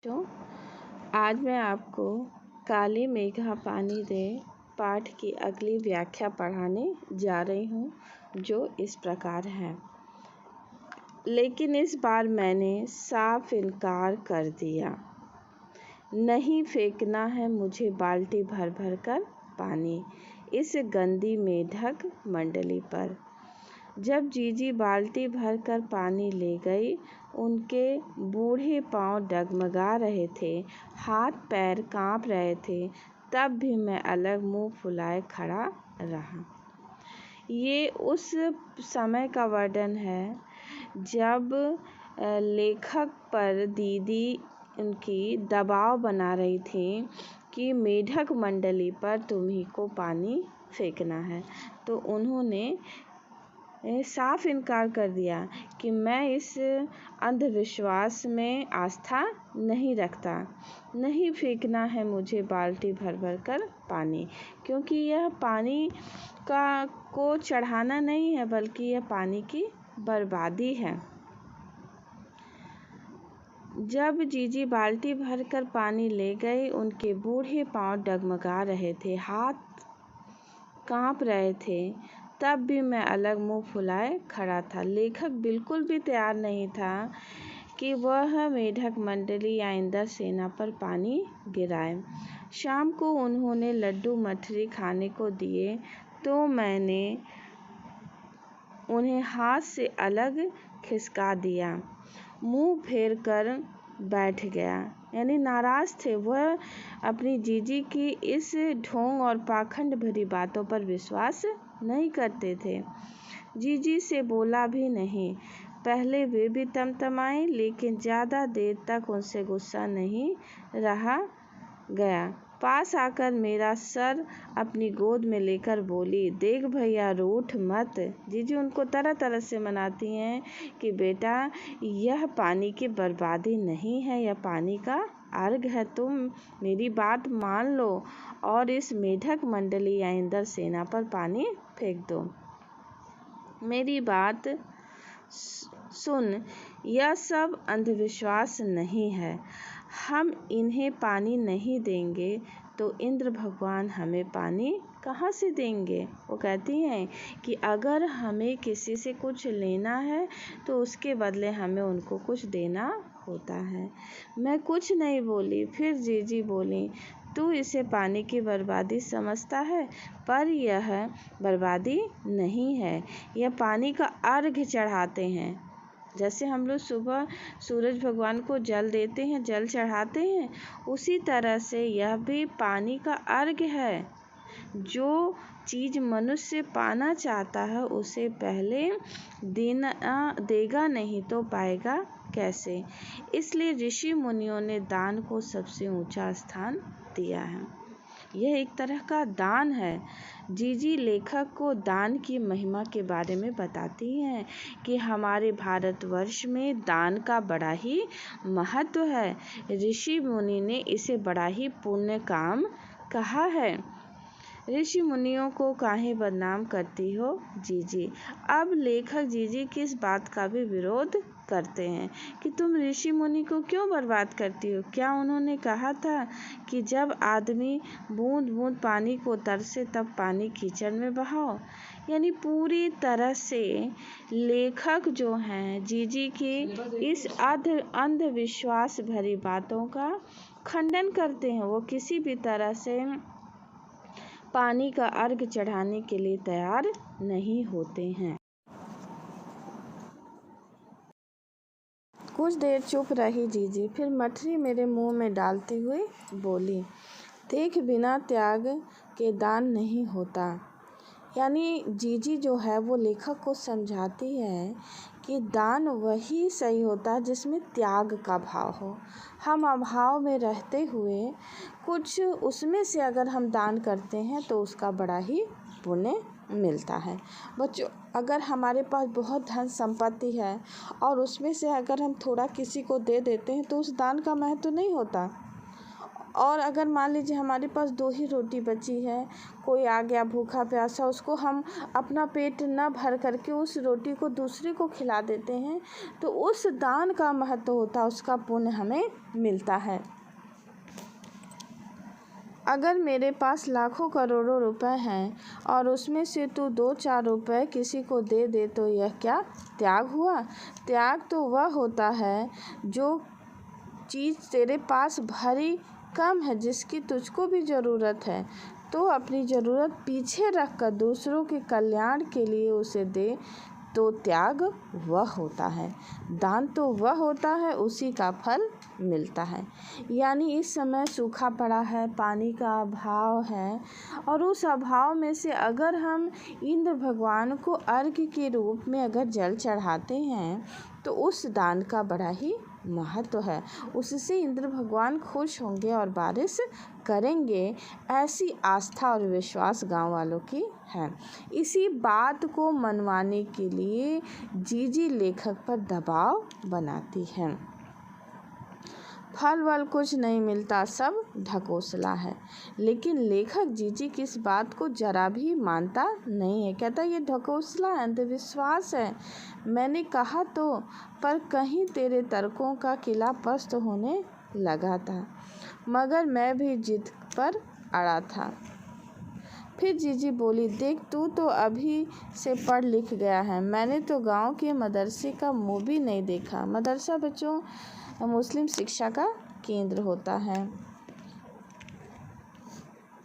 तो आज मैं आपको काली मेघा पानी दे पाठ की अगली व्याख्या पढ़ाने जा रही हूँ, जो इस प्रकार है। लेकिन इस बार मैंने साफ इनकार कर दिया। नहीं फेंकना है मुझे बाल्टी भर भर कर पानी इस गंदी मेढक मंडली पर। जब जीजी बाल्टी भर कर पानी ले गई, उनके बूढ़े पांव डगमगा रहे थे, हाथ पैर कांप रहे थे, तब भी मैं अलग मुंह फुलाए खड़ा रहा। ये उस समय का वर्णन है जब लेखक पर दीदी उनकी दबाव बना रही थी कि मेढक मंडली पर तुम्ही को पानी फेंकना है। तो उन्होंने साफ इनकार कर दिया कि मैं इस अंधविश्वास में आस्था नहीं रखता। नहीं फेंकना है मुझे बाल्टी भर भर कर पानी, क्योंकि यह पानी को चढ़ाना नहीं है, बल्कि यह पानी की बर्बादी है। जब जीजी बाल्टी भर कर पानी ले गई, उनके बूढ़े पांव डगमगा रहे थे, हाथ कांप रहे थे, तब भी मैं अलग मुंह फुलाए खड़ा था। लेखक बिल्कुल भी तैयार नहीं था कि वह मेढक मंडली या इंद्र सेना पर पानी गिराए। शाम को उन्होंने लड्डू मठरी खाने को दिए तो मैंने उन्हें हाथ से अलग खिसका दिया। मुंह फेर कर बैठ गया, यानी नाराज थे। वह अपनी जीजी की इस ढोंग और पाखंड भरी बातों पर विश्वास नहीं करते थे। जीजी से बोला भी नहीं। पहले वे भी तमतमाए, लेकिन ज़्यादा देर तक उनसे गुस्सा नहीं रहा गया। पास आकर मेरा सर अपनी गोद में लेकर बोली, देख भैया रूठ मत। जीजी उनको तरह तरह से मनाती हैं कि बेटा यह पानी की बर्बादी नहीं है, यह पानी का अर्घ है, तुम मेरी बात मान लो और इस मेढक मंडली या इंद्र सेना पर पानी फेंक दो। मेरी बात सुन, यह सब अंधविश्वास नहीं है। हम इन्हें पानी नहीं देंगे तो इंद्र भगवान हमें पानी कहाँ से देंगे। वो कहती हैं कि अगर हमें किसी से कुछ लेना है तो उसके बदले हमें उनको कुछ देना होता है। मैं कुछ नहीं बोली। फिर जीजी बोली, तू इसे पानी की बर्बादी समझता है, पर यह बर्बादी नहीं है, यह पानी का अर्घ चढ़ाते हैं। जैसे हम लोग सुबह सूरज भगवान को जल देते हैं, जल चढ़ाते हैं, उसी तरह से यह भी पानी का अर्घ है। जो चीज़ मनुष्य पाना चाहता है उसे पहले देगा नहीं तो पाएगा कैसे। इसलिए ऋषि मुनियों ने दान को सबसे ऊंचा स्थान दिया है। यह एक तरह का दान है। जीजी लेखक को दान की महिमा के बारे में बताती हैं कि हमारे भारतवर्ष में दान का बड़ा ही महत्व है। ऋषि मुनि ने इसे बड़ा ही पुण्य काम कहा है। ऋषि मुनियों को काहे बदनाम करती हो जीजी। अब लेखक जीजी की इस बात का भी विरोध करते हैं कि तुम ऋषि मुनि को क्यों बर्बाद करती हो। क्या उन्होंने कहा था कि जब आदमी बूंद बूंद पानी को तरसे तब पानी कीचड़ में बहाओ। यानी पूरी तरह से लेखक जो हैं जीजी की इस अंधविश्वास भरी बातों का खंडन करते हैं। वो किसी भी तरह से पानी का अर्घ चढ़ाने के लिए तैयार नहीं होते हैं। कुछ देर चुप रही जीजी, फिर मठरी मेरे मुंह में डालते हुए बोली, देख बिना त्याग के दान नहीं होता। यानी जीजी जो है वो लेखक को समझाती है कि दान वही सही होता है जिसमें त्याग का भाव हो। हम अभाव में रहते हुए कुछ उसमें से अगर हम दान करते हैं तो उसका बड़ा ही पुण्य मिलता है। बच्चों, अगर हमारे पास बहुत धन संपत्ति है और उसमें से अगर हम थोड़ा किसी को दे देते हैं तो उस दान का महत्व नहीं होता। और अगर मान लीजिए हमारे पास 2 ही रोटी बची है, कोई आ गया भूखा प्यासा, उसको हम अपना पेट न भर करके उस रोटी को दूसरे को खिला देते हैं, तो उस दान का महत्व होता है, उसका पुण्य हमें मिलता है। अगर मेरे पास लाखों करोड़ों रुपए हैं और उसमें से तू 2-4 रुपए किसी को दे दे, तो यह क्या त्याग हुआ? त्याग तो वह होता है जो चीज़ तेरे पास भरी कम है, जिसकी तुझको भी ज़रूरत है, तो अपनी ज़रूरत पीछे रख कर दूसरों के कल्याण के लिए उसे दे, तो त्याग वह होता है। दान तो वह होता है, उसी का फल मिलता है। यानी इस समय सूखा पड़ा है, पानी का अभाव है, और उस अभाव में से अगर हम इंद्र भगवान को अर्घ्य के रूप में अगर जल चढ़ाते हैं, तो उस दान का बड़ा ही महत्व है। उससे इंद्र भगवान खुश होंगे और बारिश करेंगे, ऐसी आस्था और विश्वास गांव वालों की है। इसी बात को मनवाने के लिए जीजी लेखक पर दबाव बनाती है। फल वल कुछ नहीं मिलता, सब ढकोसला है। लेकिन लेखक जीजी की इस बात को जरा भी मानता नहीं है। कहता ये ढकोसला अंधविश्वास है। मैंने कहा तो, पर कहीं तेरे तर्कों का किला पस्त होने लगा था, मगर मैं भी जिद पर अड़ा था। फिर जीजी बोली, देख तू तो अभी से पढ़ लिख गया है, मैंने तो गांव के मदरसे का मुँह भी नहीं देखा। मदरसा बच्चों मुस्लिम शिक्षा का केंद्र होता है।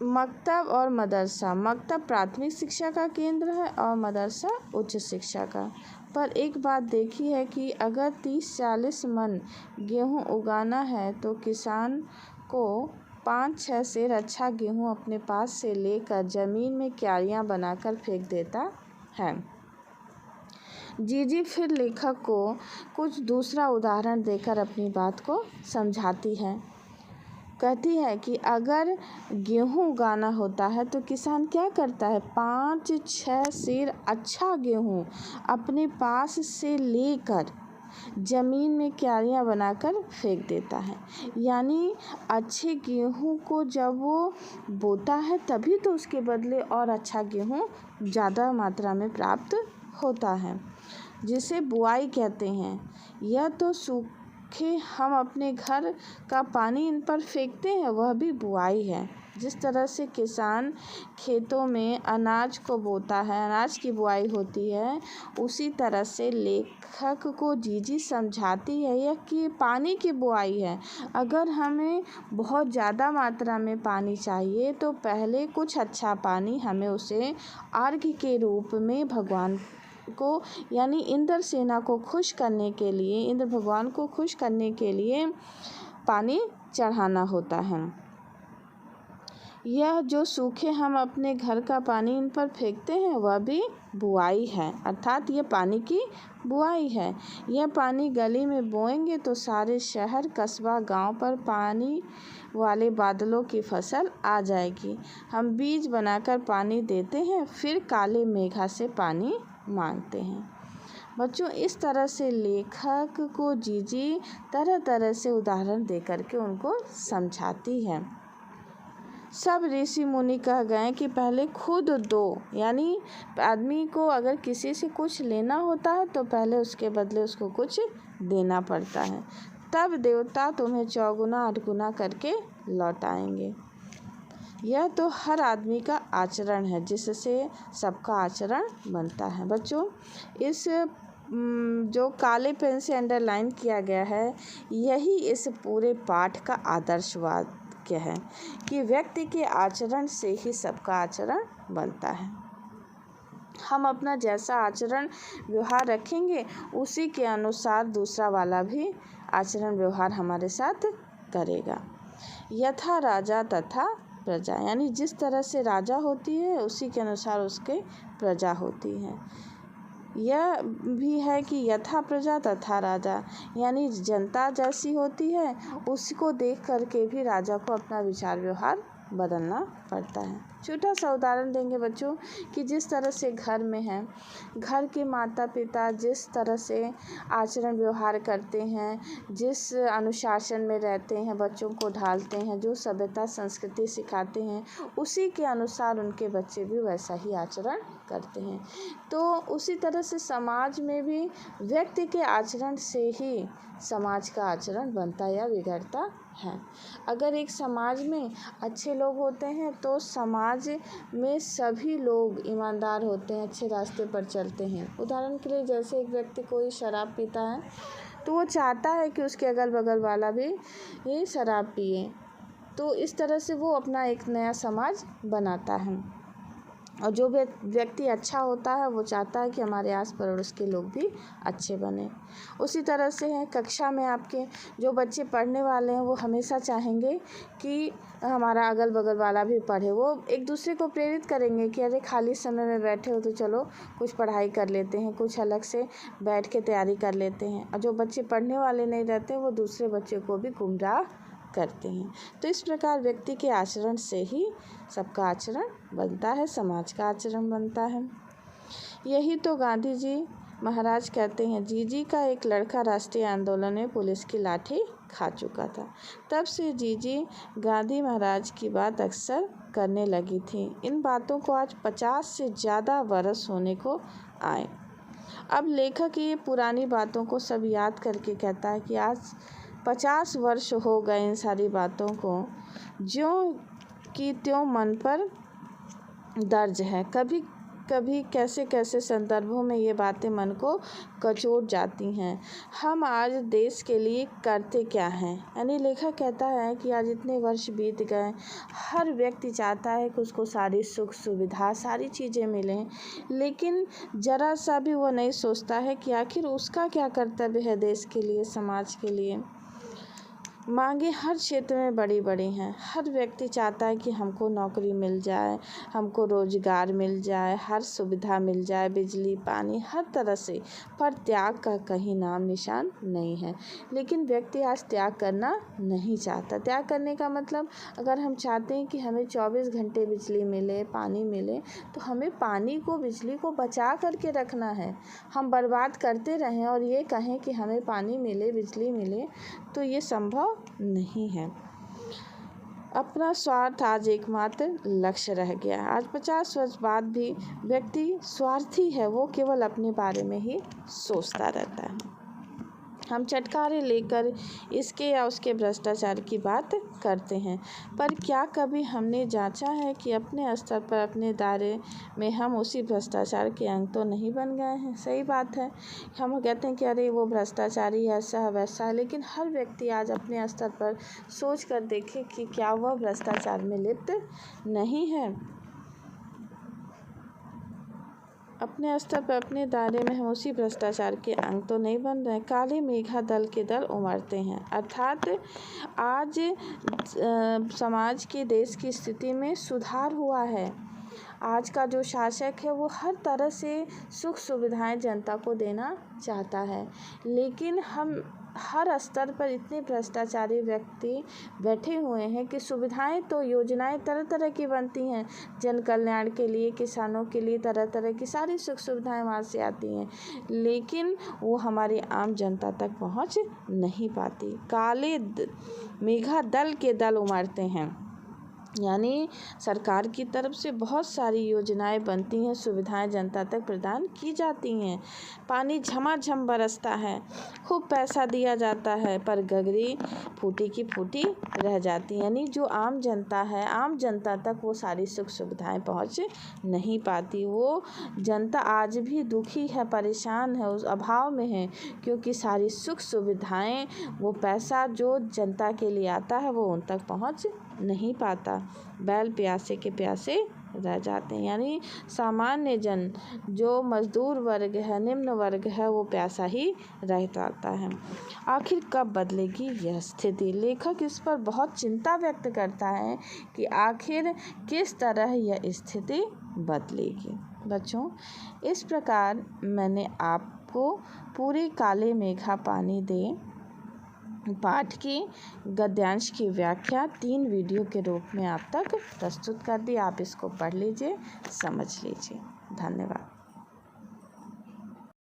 मकतब और मदरसा, मकतब प्राथमिक शिक्षा का केंद्र है और मदरसा उच्च शिक्षा का। पर एक बात देखी है कि अगर 30-40 मन गेहूं उगाना है, तो किसान को 5-6 सेर अच्छा गेहूं अपने पास से लेकर ज़मीन में क्यारियां बनाकर फेंक देता है। जीजी फिर लेखक को कुछ दूसरा उदाहरण देकर अपनी बात को समझाती है। कहती है कि अगर गेहूं उगाना होता है तो किसान क्या करता है, 5-6 सेर अच्छा गेहूं अपने पास से लेकर ज़मीन में क्यारियां बनाकर फेंक देता है। यानी अच्छे गेहूं को जब वो बोता है, तभी तो उसके बदले और अच्छा गेहूं ज़्यादा मात्रा में प्राप्त होता है, जिसे बुआई कहते हैं। यह तो सूखे हम अपने घर का पानी इन पर फेंकते हैं, वह भी बुआई है। जिस तरह से किसान खेतों में अनाज को बोता है, अनाज की बुआई होती है, उसी तरह से लेखक को जीजी समझाती है यह कि पानी की बुआई है। अगर हमें बहुत ज़्यादा मात्रा में पानी चाहिए, तो पहले कुछ अच्छा पानी हमें उसे अर्घ्य के रूप में भगवान को, यानी इंद्र सेना को खुश करने के लिए, इंद्र भगवान को खुश करने के लिए पानी चढ़ाना होता है। यह जो सूखे हम अपने घर का पानी इन पर फेंकते हैं, वह भी बुआई है, अर्थात यह पानी की बुआई है। यह पानी गली में बोएंगे तो सारे शहर, कस्बा, गांव पर पानी वाले बादलों की फसल आ जाएगी। हम बीज बनाकर पानी देते हैं, फिर काले मेघा से पानी मांगते हैं। बच्चों, इस तरह से लेखक को जीजी तरह तरह से उदाहरण दे करके उनको समझाती है। सब ऋषि मुनि कह गए कि पहले खुद दो, यानी आदमी को अगर किसी से कुछ लेना होता है तो पहले उसके बदले उसको कुछ देना पड़ता है, तब देवता तुम्हें 4 गुना 8 गुना करके लौटाएंगे। यह तो हर आदमी का आचरण है, जिससे सबका आचरण बनता है। बच्चों, इस जो काले पेन से अंडरलाइन किया गया है, यही इस पूरे पाठ का आदर्श वाक्य है कि व्यक्ति के आचरण से ही सबका आचरण बनता है। हम अपना जैसा आचरण व्यवहार रखेंगे, उसी के अनुसार दूसरा वाला भी आचरण व्यवहार हमारे साथ करेगा। यथा राजा तथा प्रजा, यानी जिस तरह से राजा होती है, उसी के अनुसार उसके प्रजा होती है। यह भी है कि यथा प्रजा तथा राजा, यानी जनता जैसी होती है, उसको देख करके भी राजा को अपना विचार व्यवहार बदलना पड़ता है। छोटा सा उदाहरण देंगे बच्चों कि जिस तरह से घर में है, घर के माता पिता जिस तरह से आचरण व्यवहार करते हैं, जिस अनुशासन में रहते हैं, बच्चों को ढालते हैं, जो सभ्यता संस्कृति सिखाते हैं, उसी के अनुसार उनके बच्चे भी वैसा ही आचरण करते हैं। तो उसी तरह से समाज में भी व्यक्ति के आचरण से ही समाज का आचरण बनता या बिगड़ता है। अगर एक समाज में अच्छे लोग होते हैं तो समाज में सभी लोग ईमानदार होते हैं, अच्छे रास्ते पर चलते हैं। उदाहरण के लिए जैसे एक व्यक्ति कोई शराब पीता है तो वो चाहता है कि उसके अगल बगल वाला भी ये शराब पिए, तो इस तरह से वो अपना एक नया समाज बनाता है। और जो व्यक्ति अच्छा होता है वो चाहता है कि हमारे आस पड़ोस के लोग भी अच्छे बने। उसी तरह से है कक्षा में आपके जो बच्चे पढ़ने वाले हैं वो हमेशा चाहेंगे कि हमारा अगल बगल वाला भी पढ़े। वो एक दूसरे को प्रेरित करेंगे कि अरे खाली समय में बैठे हो तो चलो कुछ पढ़ाई कर लेते हैं, कुछ अलग से बैठ के तैयारी कर लेते हैं। और जो बच्चे पढ़ने वाले नहीं रहते वो दूसरे बच्चे को भी गुमराह करते हैं। तो इस प्रकार व्यक्ति के आचरण से ही सबका आचरण बनता है, समाज का आचरण बनता है। यही तो गांधी जी महाराज कहते हैं, जीजी का एक लड़का राष्ट्रीय आंदोलन में पुलिस की लाठी खा चुका था। तब से जीजी गांधी महाराज की बात अक्सर करने लगी थी। इन बातों को आज 50 से ज़्यादा वर्ष होने को आए। अब लेखक ये पुरानी बातों को सब याद करके कहता है कि आज 50 वर्ष हो गए इन सारी बातों को, ज्यों की त्यों मन पर दर्ज है। कभी कभी कैसे कैसे संदर्भों में ये बातें मन को कचोट जाती हैं। हम आज देश के लिए करते क्या हैं। यानी लेखक कहता है कि आज इतने वर्ष बीत गए, हर व्यक्ति चाहता है कि उसको सारी सुख सुविधा सारी चीज़ें मिलें, लेकिन ज़रा सा भी वो नहीं सोचता है कि आखिर उसका क्या कर्तव्य है देश के लिए, समाज के लिए। मांगे हर क्षेत्र में बड़ी बड़ी हैं। हर व्यक्ति चाहता है कि हमको नौकरी मिल जाए, हमको रोजगार मिल जाए, हर सुविधा मिल जाए, बिजली पानी हर तरह से, पर त्याग का कहीं नाम निशान नहीं है। लेकिन व्यक्ति आज त्याग करना नहीं चाहता। त्याग करने का मतलब, अगर हम चाहते हैं कि हमें 24 घंटे बिजली मिले, पानी मिले, तो हमें पानी को, बिजली को बचा करके रखना है। हम बर्बाद करते रहें और ये कहें कि हमें पानी मिले, बिजली मिले, तो ये संभव नहीं है। अपना स्वार्थ आज एकमात्र लक्ष्य रह गया। आज 50 वर्ष बाद भी व्यक्ति स्वार्थी है, वो केवल अपने बारे में ही सोचता रहता है। हम चटकारे लेकर इसके या उसके भ्रष्टाचार की बात करते हैं, पर क्या कभी हमने जांचा है कि अपने स्तर पर, अपने दायरे में हम उसी भ्रष्टाचार के अंग तो नहीं बन गए हैं। सही बात है, हम कहते हैं कि अरे वो भ्रष्टाचारी ऐसा है वैसा है, लेकिन हर व्यक्ति आज अपने स्तर पर सोच कर देखे कि क्या वह भ्रष्टाचार में लिप्त नहीं है। अपने स्तर पर, अपने दायरे में हम उसी भ्रष्टाचार के अंग तो नहीं बन रहे। काले मेघा दल के दल उमड़ते हैं, अर्थात आज समाज की, देश की स्थिति में सुधार हुआ है। आज का जो शासक है वो हर तरह से सुख सुविधाएं जनता को देना चाहता है, लेकिन हम हर स्तर पर इतने भ्रष्टाचारी व्यक्ति बैठे हुए हैं कि सुविधाएं तो, योजनाएं तरह तरह की बनती हैं, जन कल्याण के लिए, किसानों के लिए तरह तरह की सारी सुख सुविधाएं वहाँ से आती हैं, लेकिन वो हमारी आम जनता तक पहुँच नहीं पाती। काले मेघा दल के दल उमड़ते हैं, यानी सरकार की तरफ से बहुत सारी योजनाएं बनती हैं, सुविधाएं जनता तक प्रदान की जाती हैं, पानी झमाझम बरसता है, खूब पैसा दिया जाता है, पर गगरी फूटी की फूटी रह जाती है। यानी जो आम जनता है, आम जनता तक वो सारी सुख सुविधाएं पहुंच नहीं पाती। वो जनता आज भी दुखी है, परेशान है, उस अभाव में है, क्योंकि सारी सुख सुविधाएं, वो पैसा जो जनता के लिए आता है वो उन तक पहुंच नहीं पाता। बैल प्यासे के प्यासे रह जाते हैं, यानी सामान्य जन, जो मजदूर वर्ग है, निम्न वर्ग है, वो प्यासा ही रह जाता है। आखिर कब बदलेगी यह स्थिति। लेखक इस पर बहुत चिंता व्यक्त करता है कि आखिर किस तरह यह स्थिति बदलेगी। बच्चों, इस प्रकार मैंने आपको पूरे काले मेघा पानी दे पाठ की गद्यांश की व्याख्या 3 वीडियो के रूप में आप तक प्रस्तुत कर दी। आप इसको पढ़ लीजिए, समझ लीजिए। धन्यवाद।